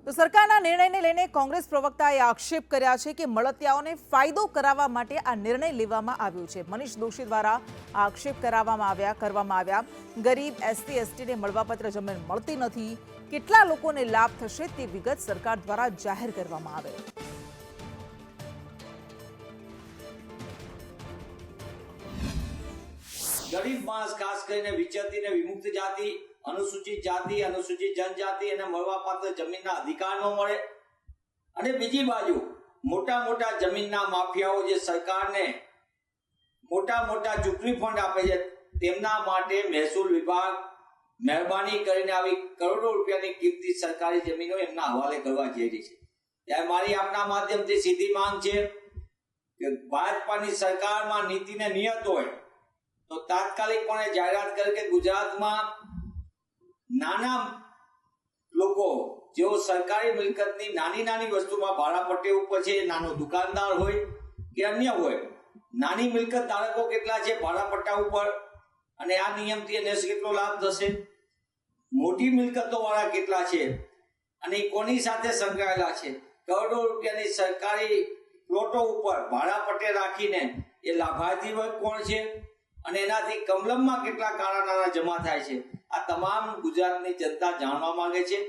તો સરકારના નિર્ણયને લઈને કોંગ્રેસ પ્રવક્તાએ આક્ષેપ કર્યા છે કે મળતિયાઓને ફાયદો કરાવવા માટે આ નિર્ણય લેવામાં આવ્યો છે। મનીષ દોશી દ્વારા આક્ષેપ કરવામાં આવ્યા। ગરીબ એસસી એસટીને મળવાપાત્ર જમીન મળતી નથી। કેટલા લોકોને લાભ થશે તે વિગત સરકાર દ્વારા જાહેર કરવામાં આવે। गरीब माणस खास કરીને વિચરતી ને વિમુક્ત જાતિ, અનુસૂચિત જાતિ, અનુસૂચિત જનજાતિ અને મળવાપાત્ર જમીનના અધિકાર ન મળે। અને બીજી બાજુ મોટા જમીનના માફિયાઓ જે સરકારને મોટા ચૂંટણી ફંડ આપે છે તેમના માટે મહેસૂલ વિભાગ મહેરબાની કરીને આવી કરોડો રૂપિયાની કિંમતી સરકારી જમીનો એમના હવાલે કરવા જઈ રહી છે। ત્યારે મારી આપના માધ્યમથી સીધી માંગ છે કે ભાજપાની સરકારમાં નીતિને નિયત હોય તો તાત્કાલિકપણે જાહેરાત કરે કે ગુજરાતમાં નાના લોકો જેઓ સરકારી મિલકતની નાની વસ્તુમાં ભાડાપટ્ટી ઉપર છે, નાનો દુકાનદાર હોય કે અન્ય હોય, નાની મિલકત ધારકો કેટલા છે ભાડાપટ્ટા ઉપર અને આ નિયમથી એને કેટલો લાભ થશે, મોટી મિલકતો વાળા કેટલા છે અને કોની સાથે સંકળાયેલા છે, કરોડો રૂપિયાની સરકારી પ્લોટો ઉપર ભાડાપટ્ટે રાખીને એ લાભાર્થી વર્ગ કોણ છે અને એનાથી કમલમમાં કેટલા કાળા નાણાં જમા થાય છે, આ તમામ ગુજરાતની જનતા જાણવા માંગે છે।